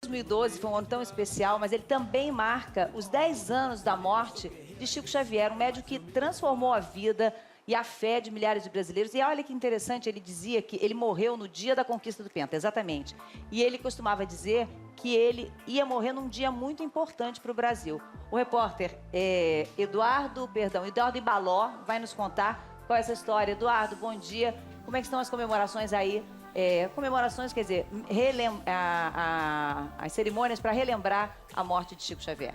2012 foi um ano tão especial, mas ele também marca os 10 anos da morte de Chico Xavier, um médico que transformou a vida e a fé de milhares de brasileiros. E olha que interessante, ele dizia que ele morreu no dia da conquista do Penta, exatamente. E ele costumava dizer que ele ia morrer num dia muito importante para o Brasil. O repórter Eduardo Ibaló vai nos contar qual é essa história. Eduardo, bom dia. Como é que estão as comemorações aí? Comemorações, quer dizer, as cerimônias para relembrar a morte de Chico Xavier.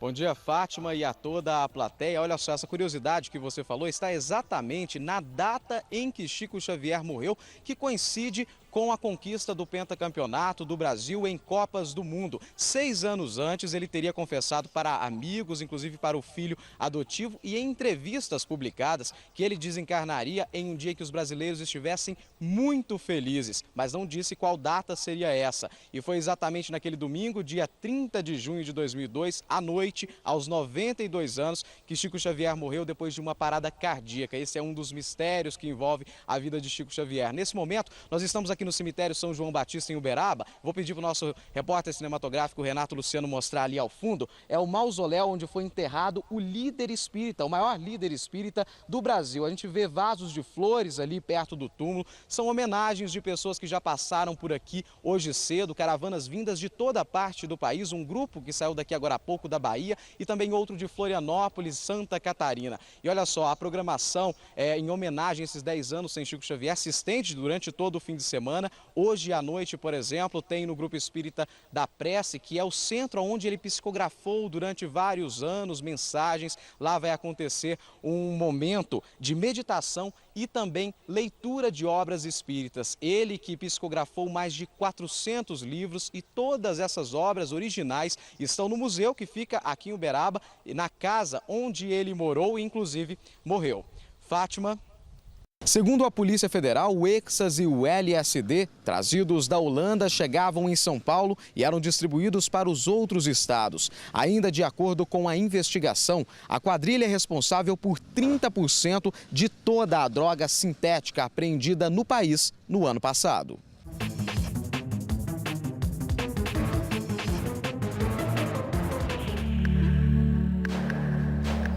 Bom dia, Fátima, e a toda a plateia. Olha só, essa curiosidade que você falou está exatamente na data em que Chico Xavier morreu, que coincide com a conquista do pentacampeonato do Brasil em Copas do Mundo. 6 anos antes, ele teria confessado para amigos, inclusive para o filho adotivo, e em entrevistas publicadas, que ele desencarnaria em um dia que os brasileiros estivessem muito felizes, mas não disse qual data seria essa. E foi exatamente naquele domingo, dia 30 de junho de 2002, à noite, aos 92 anos, que Chico Xavier morreu depois de uma parada cardíaca. Esse é um dos mistérios que envolve a vida de Chico Xavier. Nesse momento, nós estamos aqui no cemitério São João Batista, em Uberaba. Vou pedir para o nosso repórter cinematográfico Renato Luciano mostrar ali ao fundo. É o mausoléu onde foi enterrado o líder espírita, o maior líder espírita do Brasil. A gente vê vasos de flores ali perto do túmulo. São homenagens de pessoas que já passaram por aqui hoje cedo, caravanas vindas de toda a parte do país. Um grupo que saiu daqui agora há pouco da Bahia e também outro de Florianópolis, Santa Catarina. E olha só, a programação em homenagem a esses 10 anos sem Chico Xavier se estende durante todo o fim de semana. Hoje à noite, por exemplo, tem no Grupo Espírita da Prece, que é o centro onde ele psicografou durante vários anos mensagens. Lá vai acontecer um momento de meditação e também leitura de obras espíritas. Ele que psicografou mais de 400 livros e todas essas obras originais estão no museu que fica aqui em Uberaba, na casa onde ele morou e inclusive morreu. Fátima. Segundo a Polícia Federal, o Hexas e o LSD, trazidos da Holanda, chegavam em São Paulo e eram distribuídos para os outros estados. Ainda de acordo com a investigação, a quadrilha é responsável por 30% de toda a droga sintética apreendida no país no ano passado.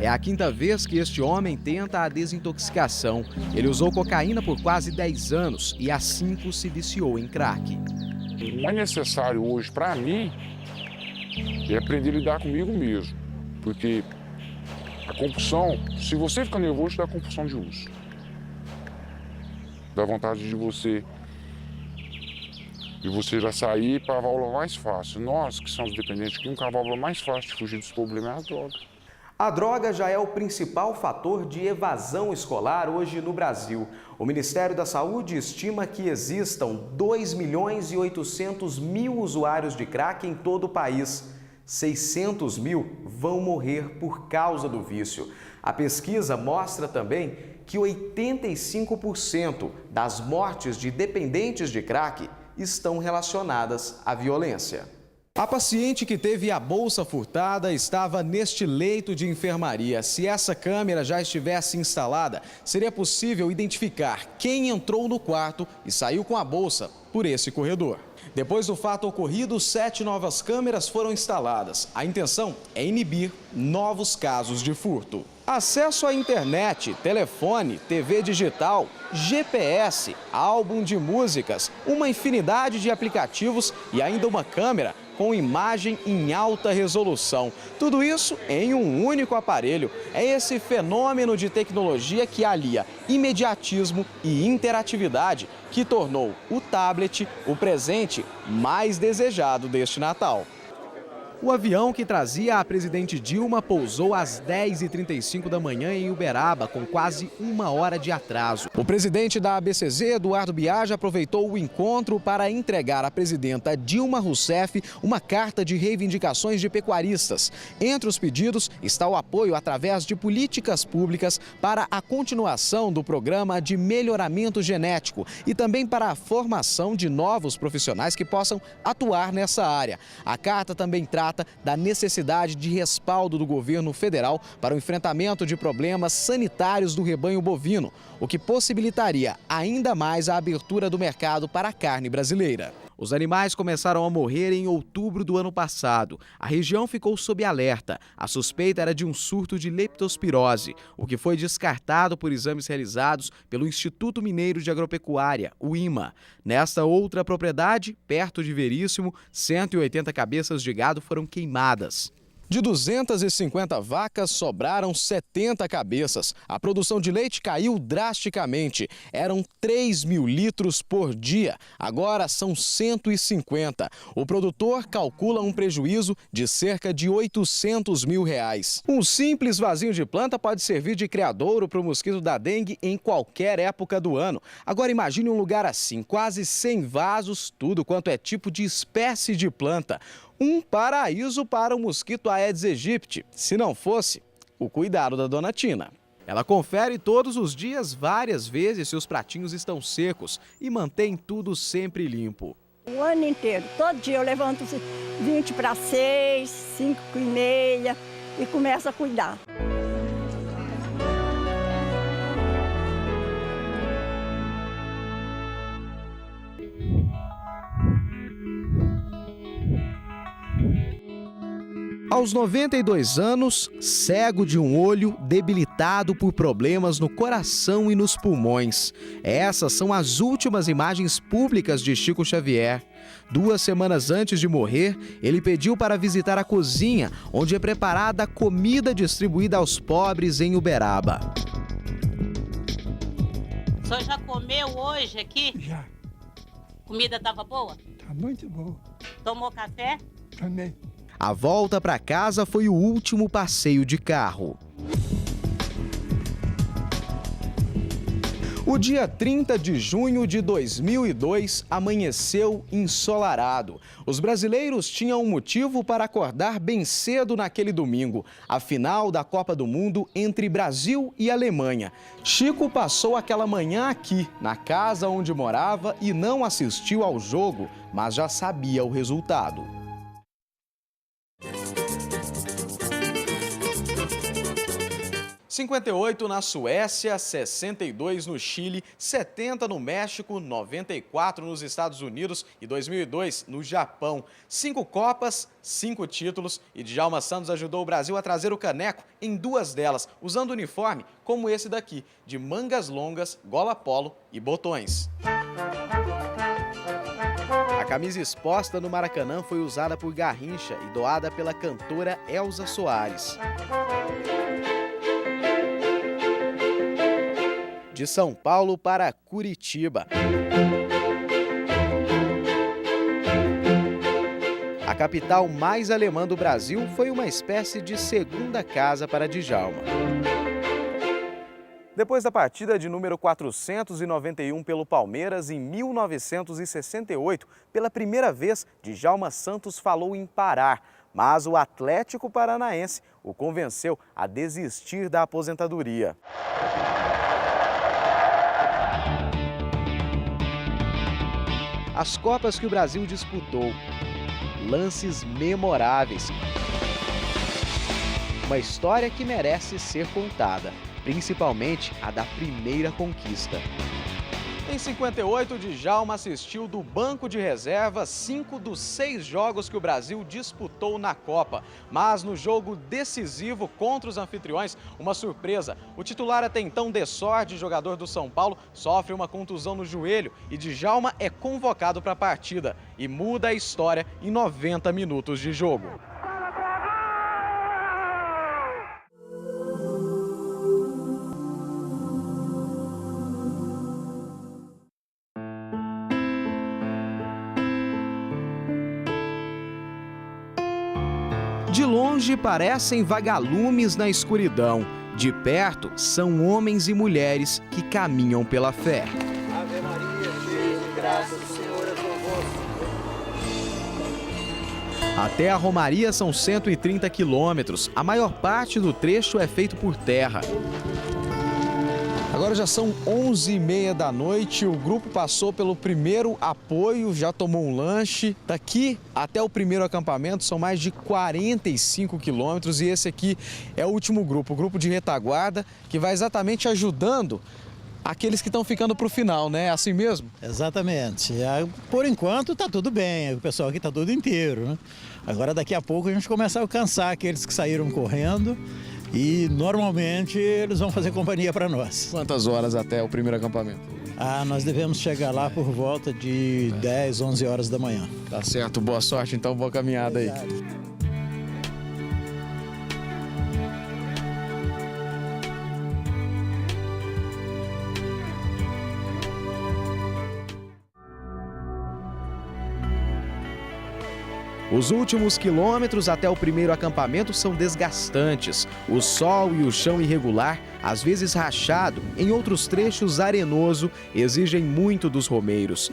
É a quinta vez que este homem tenta a desintoxicação. Ele usou cocaína por quase 10 anos e há 5 se viciou em crack. O mais necessário hoje para mim é aprender a lidar comigo mesmo. Porque a compulsão, se você fica nervoso, dá compulsão de uso. Dá vontade de você já sair para a válvula mais fácil. Nós que somos dependentes, que a válvula mais fácil de fugir dos problemas é a droga. A droga já é o principal fator de evasão escolar hoje no Brasil. O Ministério da Saúde estima que existam 2.800.000 usuários de crack em todo o país. 600 mil vão morrer por causa do vício. A pesquisa mostra também que 85% das mortes de dependentes de crack estão relacionadas à violência. A paciente que teve a bolsa furtada estava neste leito de enfermaria. Se essa câmera já estivesse instalada, seria possível identificar quem entrou no quarto e saiu com a bolsa por esse corredor. Depois do fato ocorrido, 7 novas câmeras foram instaladas. A intenção é inibir novos casos de furto. Acesso à internet, telefone, TV digital, GPS, álbum de músicas, uma infinidade de aplicativos e ainda uma câmera com imagem em alta resolução. Tudo isso em um único aparelho. É esse fenômeno de tecnologia que alia imediatismo e interatividade que tornou o tablet o presente mais desejado deste Natal. O avião que trazia a presidente Dilma pousou às 10h35 da manhã em Uberaba, com quase 1 hora de atraso. O presidente da ABCZ, Eduardo Biagi, aproveitou o encontro para entregar à presidenta Dilma Rousseff uma carta de reivindicações de pecuaristas. Entre os pedidos está o apoio através de políticas públicas para a continuação do programa de melhoramento genético e também para a formação de novos profissionais que possam atuar nessa área. A carta também trata trata da necessidade de respaldo do governo federal para o enfrentamento de problemas sanitários do rebanho bovino, o que possibilitaria ainda mais a abertura do mercado para a carne brasileira. Os animais começaram a morrer em outubro do ano passado. A região ficou sob alerta. A suspeita era de um surto de leptospirose, o que foi descartado por exames realizados pelo Instituto Mineiro de Agropecuária, o IMA. Nesta outra propriedade, perto de Veríssimo, 180 cabeças de gado foram queimadas. De 250 vacas, sobraram 70 cabeças. A produção de leite caiu drasticamente. Eram 3 mil litros por dia. Agora são 150. O produtor calcula um prejuízo de cerca de R$800 mil. Um simples vasinho de planta pode servir de criadouro para o mosquito da dengue em qualquer época do ano. Agora imagine um lugar assim, quase 100 vasos, tudo quanto é tipo de espécie de planta. Um paraíso para o mosquito Aedes aegypti, se não fosse o cuidado da dona Tina. Ela confere todos os dias, várias vezes, se os pratinhos estão secos e mantém tudo sempre limpo. O ano inteiro, todo dia eu levanto 20 para 6, 5 e meia e começo a cuidar. Aos 92 anos, cego de um olho, debilitado por problemas no coração e nos pulmões. Essas são as últimas imagens públicas de Chico Xavier. 2 semanas antes de morrer, ele pediu para visitar a cozinha, onde é preparada a comida distribuída aos pobres em Uberaba. O senhor já comeu hoje aqui? Já. Comida estava boa? Tá muito boa. Tomou café? Também. A volta para casa foi o último passeio de carro. O dia 30 de junho de 2002 amanheceu ensolarado. Os brasileiros tinham um motivo para acordar bem cedo naquele domingo, a final da Copa do Mundo entre Brasil e Alemanha. Chico passou aquela manhã aqui, na casa onde morava, e não assistiu ao jogo, mas já sabia o resultado. 58 na Suécia, 62 no Chile, 70 no México, 94 nos Estados Unidos e 2002 no Japão. 5 Copas, 5 títulos e Djalma Santos ajudou o Brasil a trazer o caneco em 2 delas, usando uniforme como esse daqui, de mangas longas, gola polo e botões. A camisa exposta no Maracanã foi usada por Garrincha e doada pela cantora Elza Soares. De São Paulo para Curitiba. A capital mais alemã do Brasil foi uma espécie de segunda casa para Djalma. Depois da partida de número 491 pelo Palmeiras em 1968, pela primeira vez, Djalma Santos falou em parar, mas o Atlético Paranaense o convenceu a desistir da aposentadoria. As Copas que o Brasil disputou, lances memoráveis. Uma história que merece ser contada, principalmente a da primeira conquista. Em 58, Djalma assistiu do banco de reserva 5 dos 6 jogos que o Brasil disputou na Copa. Mas no jogo decisivo contra os anfitriões, uma surpresa. O titular até então Dessorte, jogador do São Paulo, sofre uma contusão no joelho e Djalma é convocado para a partida e muda a história em 90 minutos de jogo. De longe parecem vagalumes na escuridão. De perto, são homens e mulheres que caminham pela fé. Ave Maria, cheia de graça, o Senhor é convosco. Até a Romaria são 130 quilômetros. A maior parte do trecho é feito por terra. Agora já são 11h30 da noite, o grupo passou pelo primeiro apoio, já tomou um lanche. Daqui até o primeiro acampamento são mais de 45 quilômetros e esse aqui é o último grupo, o grupo de retaguarda, que vai exatamente ajudando aqueles que estão ficando para o final, né? É assim mesmo? Exatamente. Por enquanto está tudo bem, o pessoal aqui está tudo inteiro, né? Agora daqui a pouco a gente começa a alcançar aqueles que saíram correndo. E normalmente eles vão fazer companhia para nós. Quantas horas até o primeiro acampamento? Nós devemos chegar lá por volta de 10, 11 horas da manhã. Tá certo, boa sorte então, boa caminhada aí. Os últimos quilômetros até o primeiro acampamento são desgastantes. O sol e o chão irregular, às vezes rachado, em outros trechos arenoso, exigem muito dos romeiros.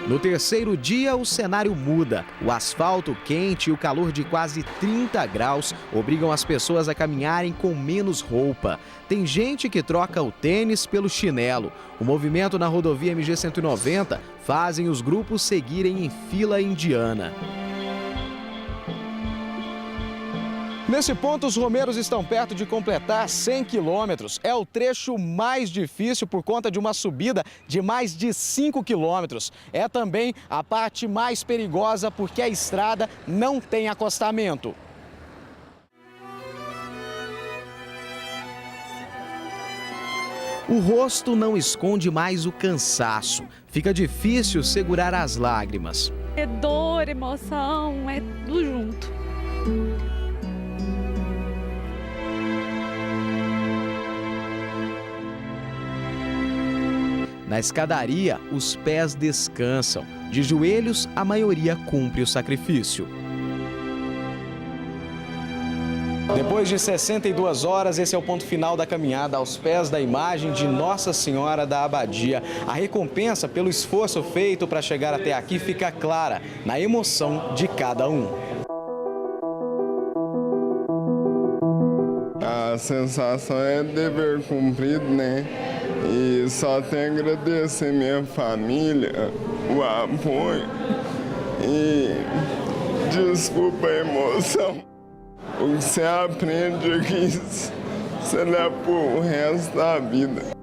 No terceiro dia, o cenário muda. O asfalto quente e o calor de quase 30 graus obrigam as pessoas a caminharem com menos roupa. Tem gente que troca o tênis pelo chinelo. O movimento na rodovia MG-190 fazem os grupos seguirem em fila indiana. Nesse ponto, os romeiros estão perto de completar 100 quilômetros. É o trecho mais difícil por conta de uma subida de mais de 5 quilômetros. É também a parte mais perigosa porque a estrada não tem acostamento. O rosto não esconde mais o cansaço. Fica difícil segurar as lágrimas. É dor, emoção, é tudo junto. Na escadaria, os pés descansam. De joelhos, a maioria cumpre o sacrifício. Depois de 62 horas, esse é o ponto final da caminhada aos pés da imagem de Nossa Senhora da Abadia. A recompensa pelo esforço feito para chegar até aqui fica clara na emoção de cada um. A sensação é dever cumprido, né? E só tenho a agradecer minha família, o apoio e desculpa a emoção. O que você aprende aqui, você leva pro resto da vida.